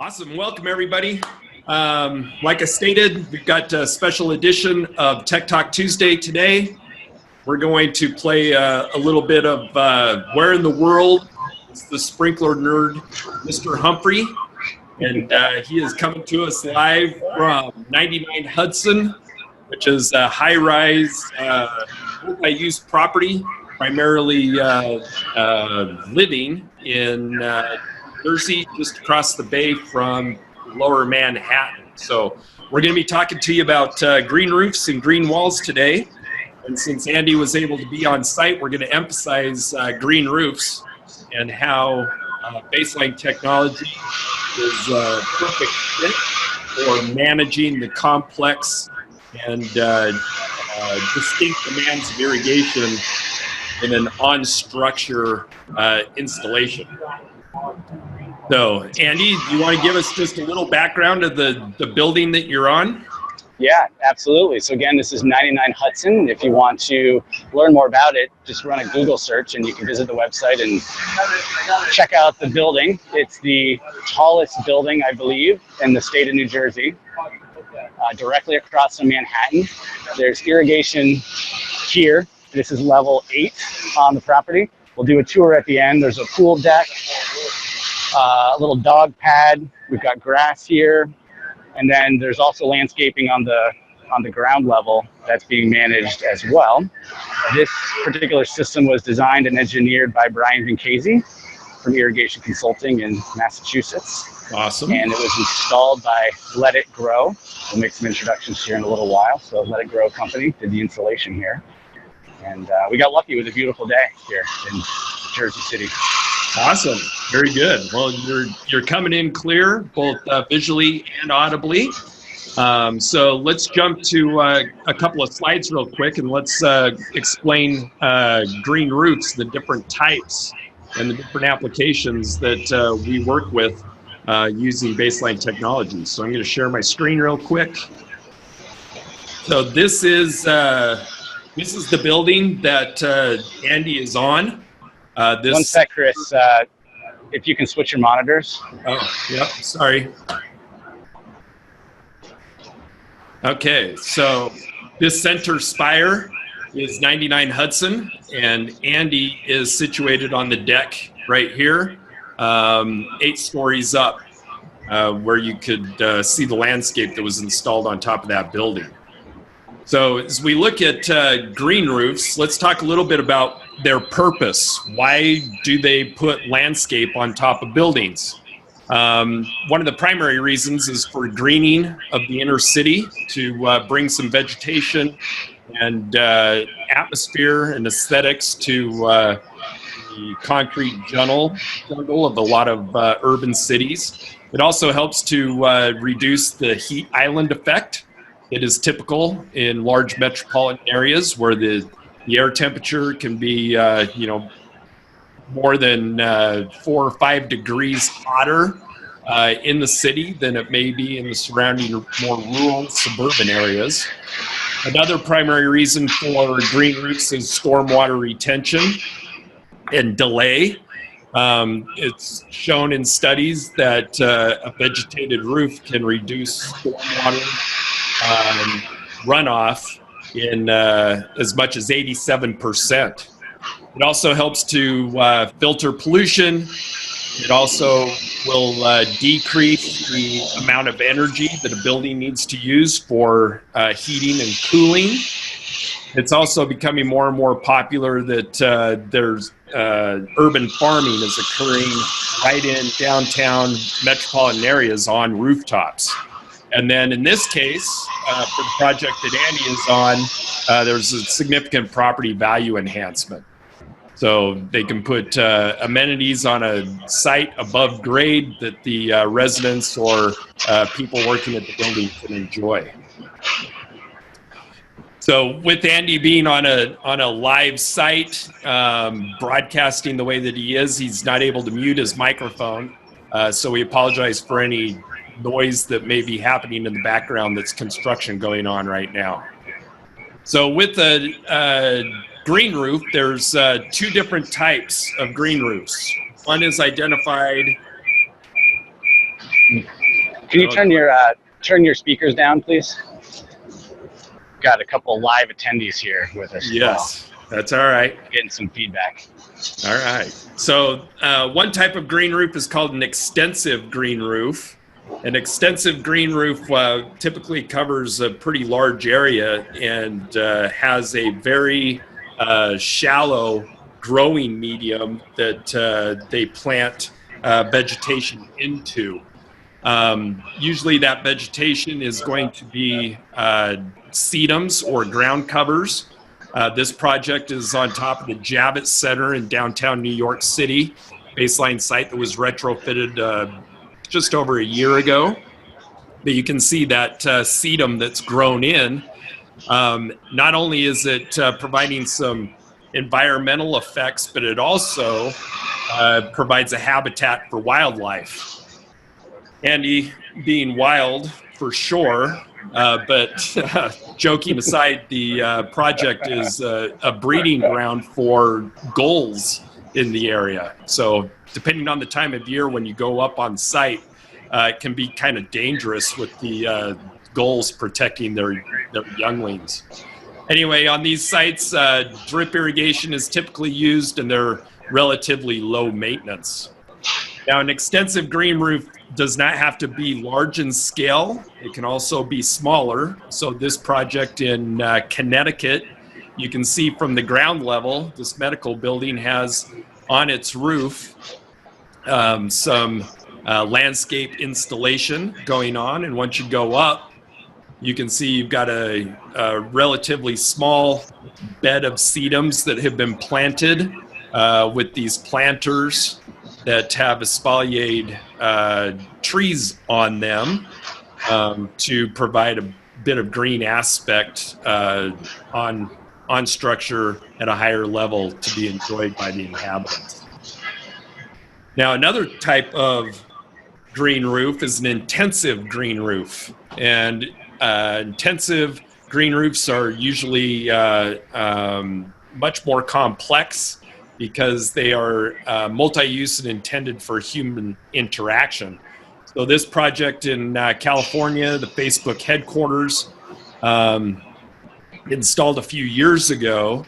Awesome. Welcome, everybody. Like I stated, we've got a special edition of Tech Talk Tuesday today. We're going to play a little bit of Where in the World is the Sprinkler Nerd, Mr. Humphrey. And he is coming to us live from 99 Hudson, which is a high-rise, multi-use property, primarily living in Jersey, just across the bay from Lower Manhattan. So we're going to be talking to you about green roofs and green walls today. And since Andy was able to be on site, we're going to emphasize green roofs and how baseline technology is a perfect fit for managing the complex and distinct demands of irrigation in an on-structure installation. So, Andy, do you want to give us just a little background of the building that you're on? Yeah, absolutely. So again, this is 99 Hudson. If you want to learn more about it, just run a Google search and you can visit the website and check out the building. It's the tallest building, I believe, in the state of New Jersey, directly across from Manhattan. There's irrigation here. This is level 8 on the property. We'll do a tour at the end. There's a pool deck, a little dog pad. We've got grass here. And then there's also landscaping on the ground level that's being managed as well. This particular system was designed and engineered by Brian Vincasey from Irrigation Consulting in Massachusetts. Awesome. And it was installed by Let It Grow. We'll make some introductions here in a little while. So Let It Grow company did the installation here. And we got lucky with a beautiful day here in Jersey City. Awesome. Very good. Well, you're coming in clear, both visually and audibly. So let's jump to a couple of slides real quick, and let's explain green roofs, the different types and the different applications that we work with using baseline technology. So I'm going to share my screen real quick. So this is the building that Andy is on. One sec, Chris. If you can switch your monitors. Oh, yep. Sorry. Okay, so this center spire is 99 Hudson, and Andy is situated on the deck right here, 8 stories up, where you could see the landscape that was installed on top of that building. So as we look at green roofs, let's talk a little bit about their purpose. Why do they put landscape on top of buildings? One of the primary reasons is for greening of the inner city, to bring some vegetation and atmosphere and aesthetics to the concrete jungle of a lot of urban cities. It also helps to reduce the heat island effect. It is typical in large metropolitan areas where the air temperature can be, more than 4 or 5 degrees hotter in the city than it may be in the surrounding more rural suburban areas. Another primary reason for green roofs is stormwater retention and delay. It's shown in studies that a vegetated roof can reduce stormwater runoff in as much as 87%. It also helps to filter pollution. It also will decrease the amount of energy that a building needs to use for heating and cooling. It's also becoming more and more popular that there's urban farming is occurring right in downtown metropolitan areas on rooftops. And then in this case, for the project that Andy is on, there's a significant property value enhancement. So they can put amenities on a site above grade that the residents or people working at the building can enjoy. So with Andy being on a live site, broadcasting the way that he is, he's not able to mute his microphone. So we apologize for any noise that may be happening in the background. That's construction going on right now. So with a green roof, there's 2 different types of green roofs. One is identified Can you turn your speakers down, please? Got a couple live attendees here with us. Yes, that's all right. Getting some feedback. All right. So one type of green roof is called an extensive green roof. An extensive green roof typically covers a pretty large area and has a very shallow growing medium that they plant vegetation into. Usually that vegetation is going to be sedums or ground covers. This project is on top of the Javits Center in downtown New York City, baseline site that was retrofitted just over a year ago. But you can see that sedum that's grown in. Not only is it providing some environmental effects, but it also provides a habitat for wildlife. Andy being wild for sure, but joking aside, the project is a breeding ground for gulls in the area. So depending on the time of year when you go up on site, it can be kind of dangerous with the gulls protecting their younglings. Anyway, on these sites, drip irrigation is typically used and they're relatively low maintenance. Now, an extensive green roof does not have to be large in scale. It can also be smaller. So this project in Connecticut, you can see from the ground level, this medical building has on its roof some landscape installation going on. And once you go up, you can see you've got a relatively small bed of sedums that have been planted with these planters that have espaliered trees on them to provide a bit of green aspect on structure at a higher level to be enjoyed by the inhabitants. Now, another type of green roof is an intensive green roof. And intensive green roofs are usually much more complex because they are multi-use and intended for human interaction. So this project in California, the Facebook headquarters, installed a few years ago,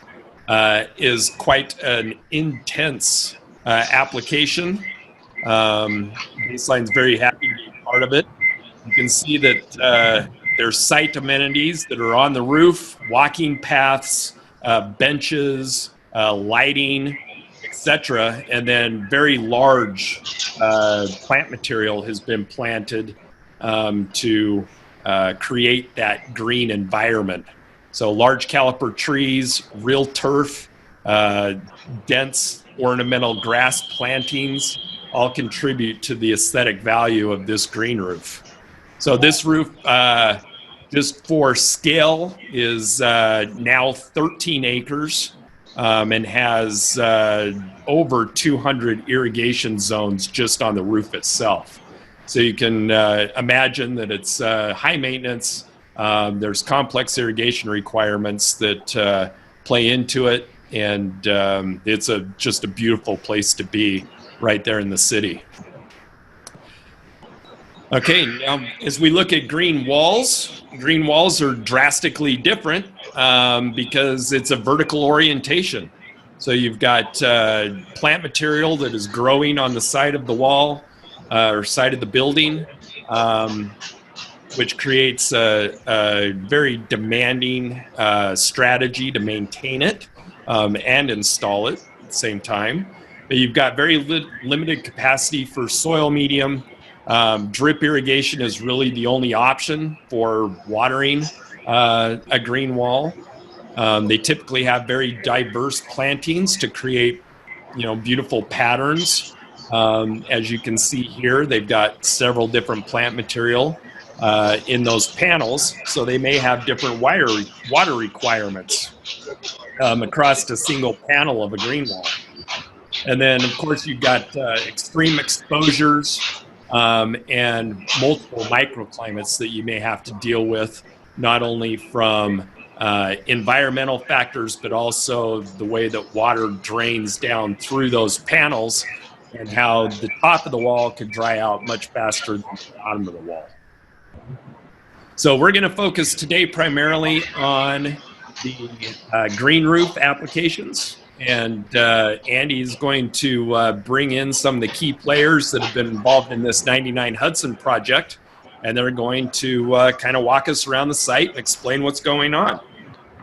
is quite an intense application. Baseline's very happy to be part of it. You can see that there's site amenities that are on the roof, walking paths, benches, lighting, etc. And then very large plant material has been planted to create that green environment. So large caliper trees, real turf, dense ornamental grass plantings all contribute to the aesthetic value of this green roof. So this roof, just for scale, is now 13 acres and has over 200 irrigation zones just on the roof itself. So you can imagine that it's high maintenance. There's complex irrigation requirements that play into it, and it's just a beautiful place to be right there in the city. Okay, now as we look at green walls are drastically different because it's a vertical orientation. So you've got plant material that is growing on the side of the wall or side of the building, which creates a very demanding strategy to maintain it and install it at the same time. But you've got very limited capacity for soil medium. Drip irrigation is really the only option for watering a green wall. They typically have very diverse plantings to create, beautiful patterns. As you can see here, they've got several different plant material in those panels, so they may have different water requirements across a single panel of a green wall. And then, of course, you've got extreme exposures and multiple microclimates that you may have to deal with, not only from environmental factors, but also the way that water drains down through those panels and how the top of the wall could dry out much faster than the bottom of the wall. So we're going to focus today primarily on the green roof applications. And Andy is going to bring in some of the key players that have been involved in this 99 Hudson project. And they're going to kind of walk us around the site and explain what's going on.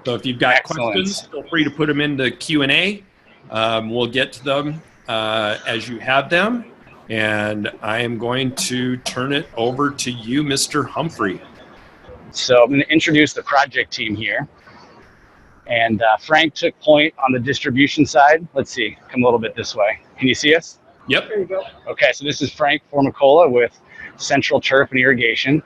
So if you've got questions, feel free to put them into Q&A. We'll get to them as you have them. And I am going to turn it over to you, Mr. Humphrey. So I'm going to introduce the project team here. And Frank took point on the distribution side. Let's see, come a little bit this way. Can you see us? Yep. There you go. Okay, so this is Frank Formicola with Central Turf and Irrigation.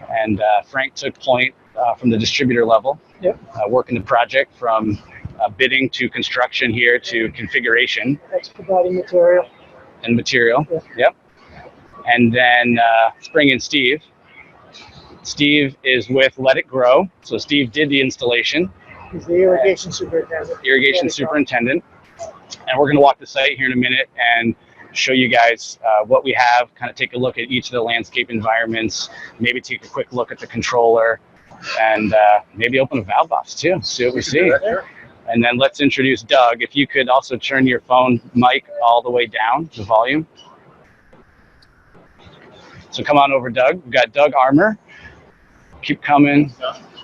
And Frank took point from the distributor level. Yep. Working the project from bidding to construction here to configuration. Expediting material. And material, yeah. Yep. And then let's bring in Steve. Steve is with Let It Grow. So Steve did the installation. He's the irrigation superintendent. Irrigation superintendent. And we're going to walk the site here in a minute and show you guys what we have, kind of take a look at each of the landscape environments, maybe take a quick look at the controller, and maybe open a valve box too, see what we see. And then let's introduce Doug. If you could also turn your phone mic all the way down, the volume. So come on over, Doug. We've got Doug Armour. Keep coming.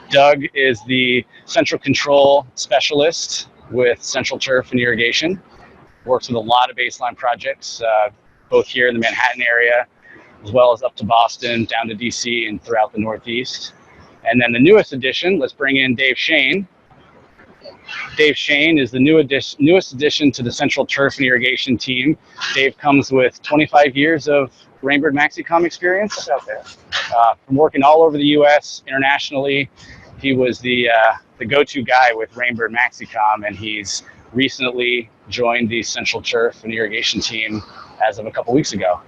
Doug is the central control specialist with Central Turf and Irrigation. Works with a lot of baseline projects, both here in the Manhattan area, as well as up to Boston, down to DC, and throughout the Northeast. And then the newest addition, let's bring in Dave Shane. Dave Shane is the newest addition to the Central Turf and Irrigation team. Dave comes with 25 years of Rainbird Maxicom experience. From working all over the U.S., internationally. He was the go-to guy with Rainbird Maxicom, and he's recently joined the Central Turf and Irrigation team as of a couple weeks ago.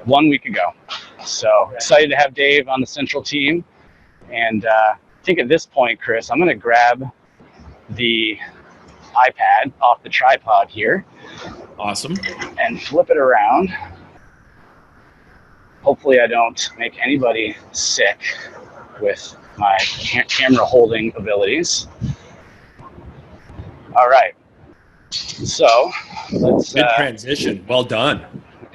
1 week ago. So excited to have Dave on the Central team. And I think at this point, Chris, I'm going to grab the iPad off the tripod here. Awesome. And flip it around. Hopefully I don't make anybody sick with my camera holding abilities. All right. So let's... Good transition. Well done.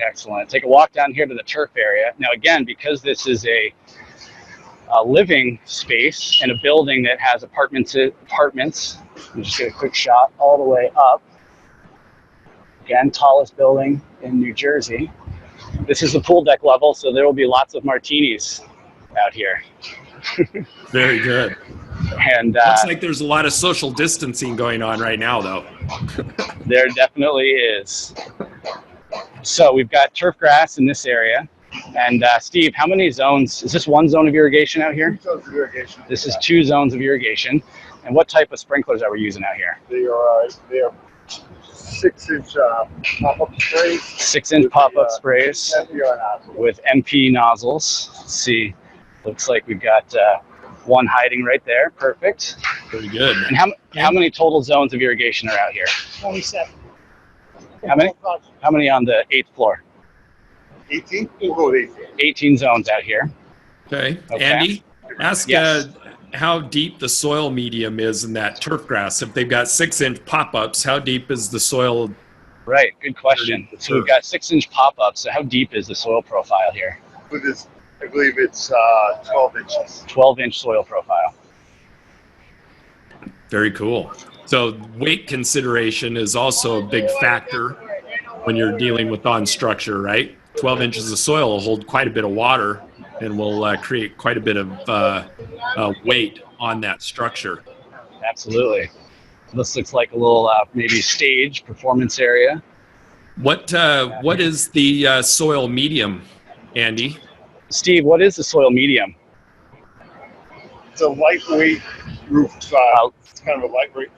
Excellent. Take a walk down here to the turf area. Now, again, because this is a living space and a building that has apartments. Let me just get a quick shot all the way up. Again, tallest building in New Jersey. This is the pool deck level, so there will be lots of martinis out here. Very good. And looks like there's a lot of social distancing going on right now, though. There definitely is. So we've got turf grass in this area. And Steve, how many zones? Is this one zone of irrigation out here? 2 zones of irrigation. This is 2 zones of irrigation. And what type of sprinklers are we using out here? They are 6-inch pop-up sprays. 6-inch pop-up sprays NPR nozzle. with MP nozzles. Let's see. Looks like we've got one hiding right there. Perfect. Very good. And how many total zones of irrigation are out here? 27. How many? How many on the 8th floor? 18? We'll go with 18. 18 zones out here. Okay. Okay. Andy, ask Yes. how deep the soil medium is in that turf grass. If they've got 6-inch pop-ups, how deep is the soil? Right. Good question. So we've got 6-inch pop-ups. So how deep is the soil profile here? With this, I believe it's 12 inches. 12-inch soil profile. Very cool. So weight consideration is also a big factor when you're dealing with on structure, right? 12 inches of soil will hold quite a bit of water and will create quite a bit of weight on that structure. Absolutely. This looks like a little maybe stage performance area. What is the soil medium, Andy? Steve, what is the soil medium? It's a lightweight roof. It's kind of a lightweight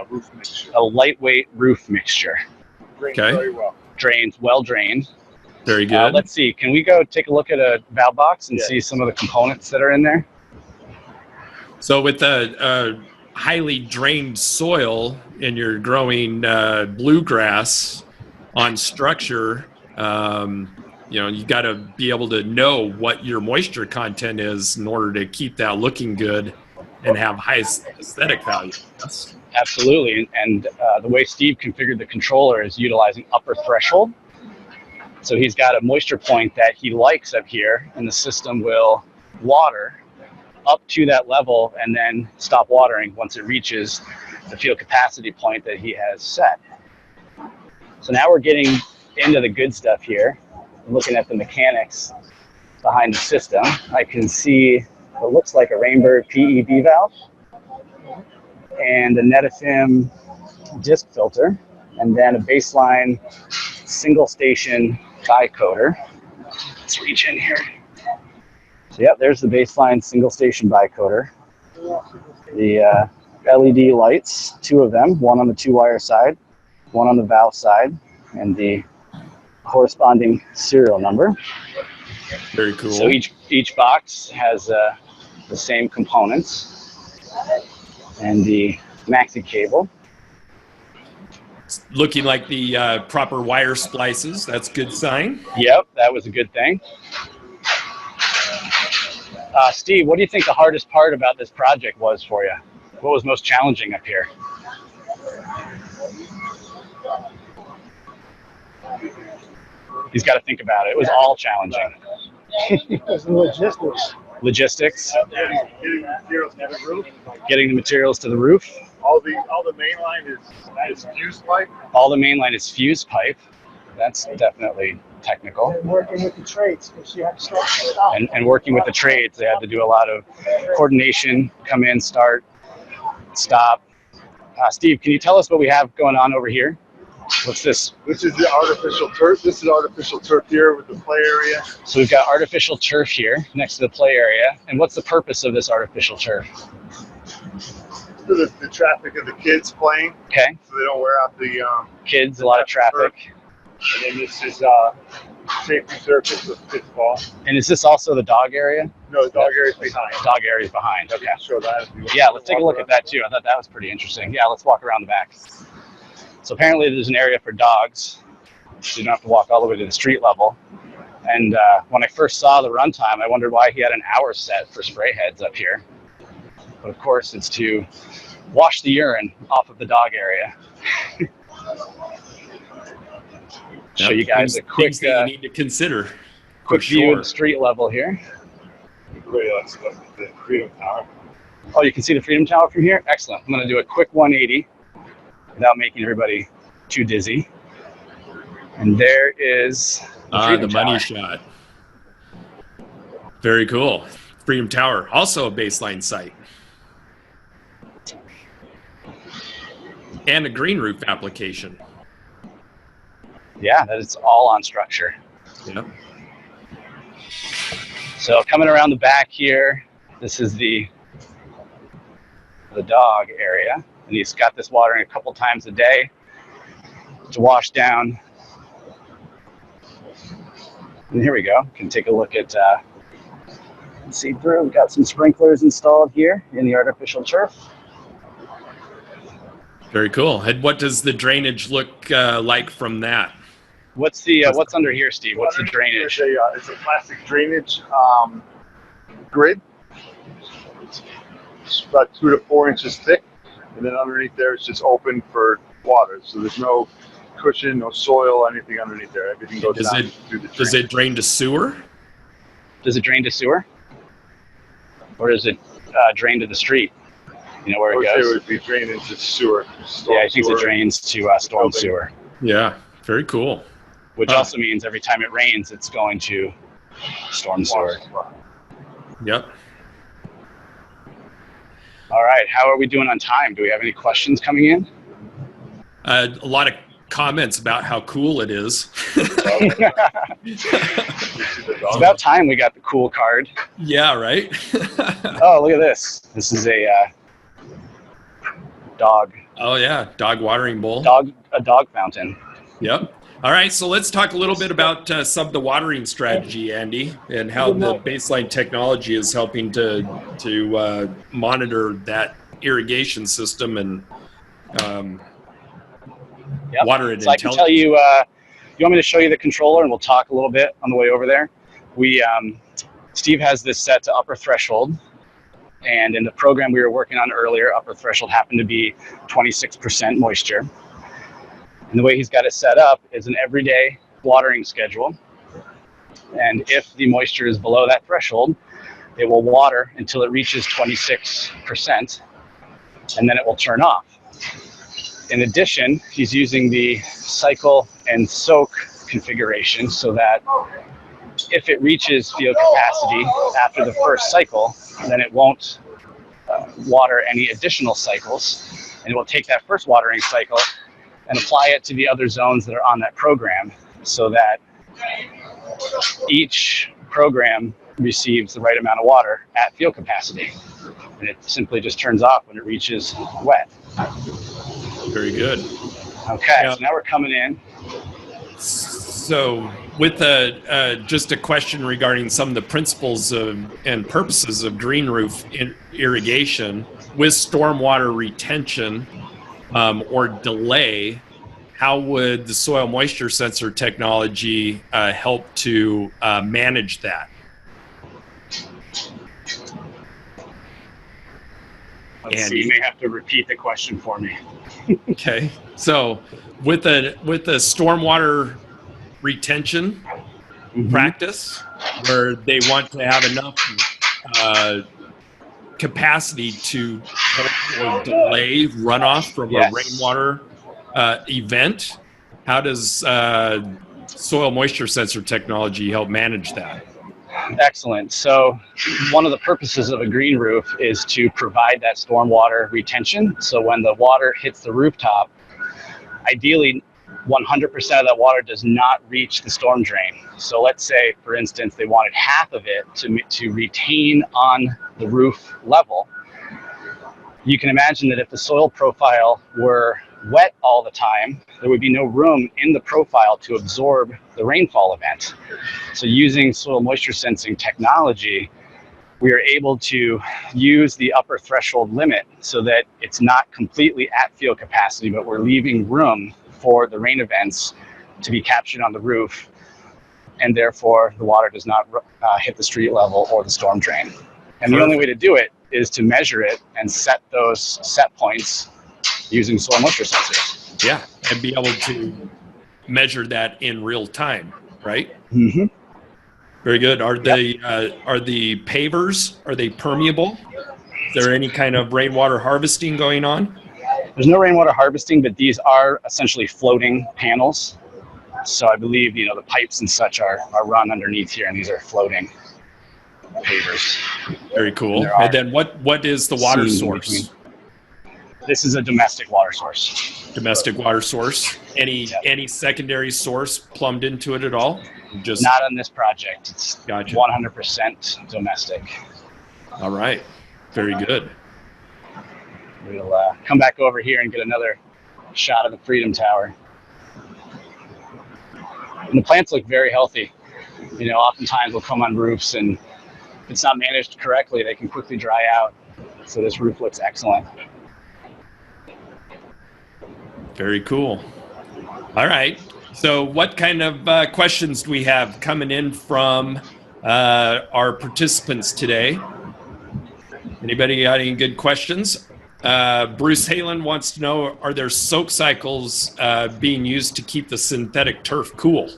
roof mixture. A lightweight roof mixture. Drains Okay. very well. Drains, well drained. Very good. Let's see, can we go take a look at a valve box and Yes. see some of the components that are in there? So with a highly drained soil and you're growing bluegrass, on structure, you know, you got to be able to know what your moisture content is in order to keep that looking good and have high aesthetic value. Yes. Absolutely. And the way Steve configured the controller is utilizing upper threshold. So he's got a moisture point that he likes up here, and the system will water up to that level and then stop watering once it reaches the field capacity point that he has set. So now we're getting into the good stuff here. Looking at the mechanics behind the system, I can see what looks like a Rainbird PEB valve and a Netafim disc filter, and then a baseline single station bicoder. Let's reach in here. So yeah, there's the baseline single station bicoder. The LED lights, 2 of them, one on the 2-wire side, one on the valve side, and the corresponding serial number. Very cool. So each box has the same components and the maxi cable. It's looking like the proper wire splices. That's a good sign. Yep, that was a good thing. Steve, what do you think the hardest part about this project was for you? What was most challenging up here? He's got to think about it. It was all challenging. It's logistics. Logistics, Getting materials to the roof. getting the materials to the roof. All the main line is fuse pipe. All the main line is fuse pipe. That's definitely technical. And working with the trades, because you have to start and stop. And working with the trades, they had to do a lot of coordination, come in, start, stop. Steve, can you tell us what we have going on over here? What's this? This is the artificial turf. This is artificial turf here with the play area. So we've got artificial turf here next to the play area. And what's the purpose of this artificial turf? For the traffic of the kids playing, Okay, so they don't wear out the kids, a lot of traffic. and then this is safety surface with pitfall. And is this also the dog area? No, the dog area's behind. Dog area is behind, okay. Show that. if you Yeah, want let's to take a walk look at that too. I thought that was pretty interesting. Yeah, let's walk around the back. So apparently there's an area for dogs, so you don't have to walk all the way to the street level. And when I first saw the runtime, I wondered why he had an hour set for spray heads up here. But of course, it's to wash the urine off of the dog area. Show you guys a quick things that you need to consider. quick for view sure. of the street level here. Let's look at the Freedom Tower. Oh, you can see the Freedom Tower from here? Excellent. I'm going to do a quick 180 without making everybody too dizzy. And there is The money shot. Very cool. Freedom Tower, also a baseline site. And a green roof application. Yeah, that is all on structure. Yep. So coming around the back here, this is the dog area. And he's got this watering a couple times a day to wash down. And here we go. Can take a look at, see through. We've got some sprinklers installed here in the artificial turf. Very cool. And what does the drainage look like from that? What's the what's under here, Steve? What's the drainage? It's a plastic drainage grid. It's about 2 to 4 inches thick, and then underneath there it's just open for water. So there's no cushion, no soil, anything underneath there. Everything goes down through the Does it drain to sewer? Does it drain to sewer? Or does it drain to the street? You know where I would it say it goes? would be drained into sewer. Yeah, I think it drains to storm Building. sewer, Yeah, very cool. which also means every time it rains, it's going to storm sewer. Yep. All right, how are we doing on time? Do we have any questions coming in? A lot of comments about how cool it is. It's about time we got the cool card. Yeah, right? Oh, look at this. This is a dog Oh, yeah. Dog watering bowl. a dog fountain. Yep. All right, so let's talk a little bit about some of the watering strategy, Andy, and how the baseline technology is helping to monitor that irrigation system and water it So I can tell you you want me to show you the controller and we'll talk a little bit on the way over there? Steve has this set to upper threshold, and in the program we were working on earlier, upper threshold happened to be 26% moisture. And the way he's got it set up is an everyday watering schedule. And if the moisture is below that threshold, it will water until it reaches 26%, and then it will turn off. In addition, he's using the cycle and soak configuration so that if it reaches field capacity after the first cycle, then it won't water any additional cycles, and it will take that first watering cycle and apply it to the other zones that are on that program, so that each program receives the right amount of water at field capacity, and it simply just turns off when it reaches wet. Very good. Okay, Yeah. so now we're coming in. So with just a question regarding some of the principles and purposes of green roof irrigation with stormwater retention or delay, how would the soil moisture sensor technology help to manage that? Let's see, you may have to repeat the question for me. Okay, so with the stormwater retention practice, where they want to have enough capacity to help or delay runoff from a rainwater event, how does soil moisture sensor technology help manage that? Excellent. So one of the purposes of a green roof is to provide that stormwater retention. So when the water hits the rooftop, ideally 100% of that water does not reach the storm drain. So let's say, for instance, they wanted half of it to retain on the roof level. You can imagine that if the soil profile were wet all the time, there would be no room in the profile to absorb the rainfall event. So using soil moisture sensing technology, we are able to use the upper threshold limit so that it's not completely at field capacity, but we're leaving room for the rain events to be captured on the roof, and therefore the water does not hit the street level or the storm drain. And the only way to do it is to measure it and set those set points using soil moisture sensors. Yeah, and be able to measure that in real time, right? Mm-hmm. Very good. Are the pavers, are they permeable? Is there any kind of rainwater harvesting going on? There's no rainwater harvesting, but these are essentially floating panels. So I believe, the pipes and such are run underneath here, and these are floating pavers. Very cool. And then what is the water source? This is a domestic water source. Domestic water source. Any secondary source plumbed into it at all? Just not on this project. It's gotcha. 100% domestic. All right. Very good. We'll come back over here and get another shot of the Freedom Tower. And the plants look very healthy. Oftentimes they'll come on roofs, and if it's not managed correctly, they can quickly dry out. So this roof looks excellent. Very cool. All right. So what kind of questions do we have coming in from our participants today? Anybody got any good questions? Bruce Halen wants to know, are there soak cycles being used to keep the synthetic turf cool?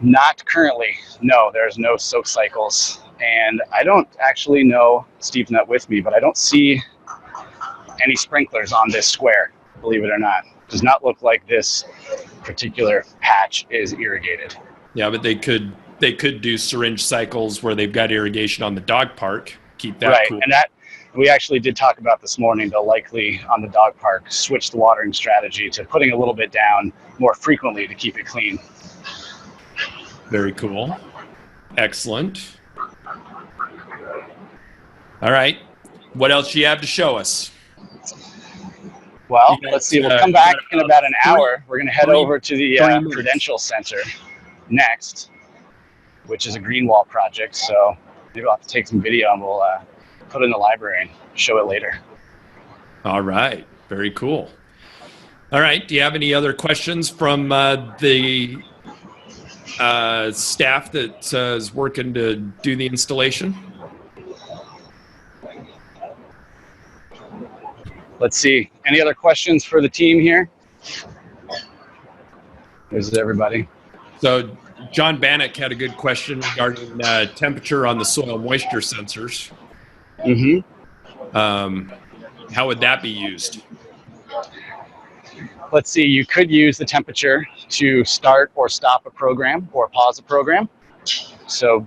Not currently. No, there's no soak cycles. And I don't actually know, Steve's not with me, but I don't see any sprinklers on this square, believe it or not. Does not look like this particular patch is irrigated. Yeah, but they could do syringe cycles where they've got irrigation on the dog park. Keep that cool. And that we actually did talk about this morning. They'll likely on the dog park switch the watering strategy to putting a little bit down more frequently to keep it clean. Very cool. Excellent. All right. What else do you have to show us? Well, let's see. We'll come back in about an hour. We're going to head over to the Credential Center next, which is a green wall project. So maybe I'll have to take some video and we'll put it in the library and show it later. All right. Very cool. All right. Do you have any other questions from the staff that is working to do the installation? Let's see. Any other questions for the team here? There's everybody. So John Bannock had a good question regarding temperature on the soil moisture sensors. How would that be used? Let's see, you could use the temperature to start or stop a program or pause a program. So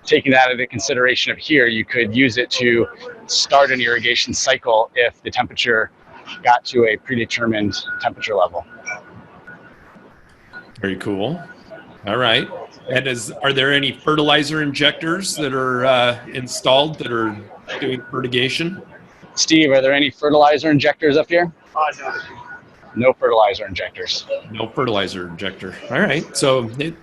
taking that into consideration of here, you could use it to start an irrigation cycle if the temperature got to a predetermined temperature level. Very cool. All right. And are there any fertilizer injectors that are installed that are doing fertigation? Steve, are there any fertilizer injectors up here? No. No fertilizer injectors. No fertilizer injector. All right. So it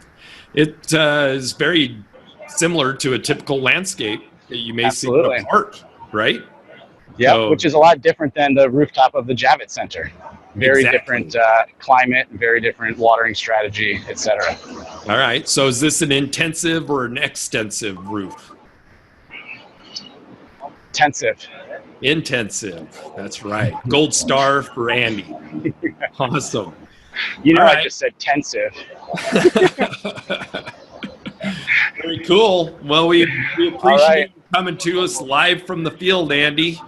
is very similar to a typical landscape that you may Absolutely. see in a park, right? Yeah, So, which is a lot different than the rooftop of the Javits Center. Very Exactly. different climate, very different watering strategy, etc. all right. So is this an intensive or an extensive roof? Intensive. Intensive. That's right. Gold star for Andy. Awesome. You know, All I right. just said tensive. Very cool. Well, we appreciate right. you coming to us live from the field, Andy.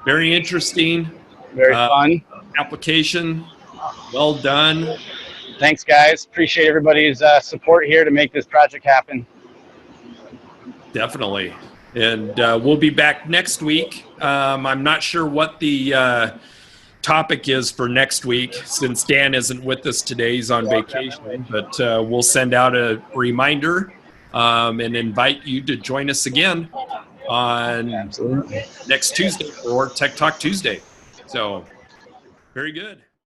Very interesting. Very fun. Application. Well done. Thanks, guys. Appreciate everybody's support here to make this project happen. Definitely. And we'll be back next week. I'm not sure what the topic is for next week since Dan isn't with us today. He's on vacation, but we'll send out a reminder and invite you to join us again on Absolutely. next Tuesday for Tech Talk Tuesday. So, very good.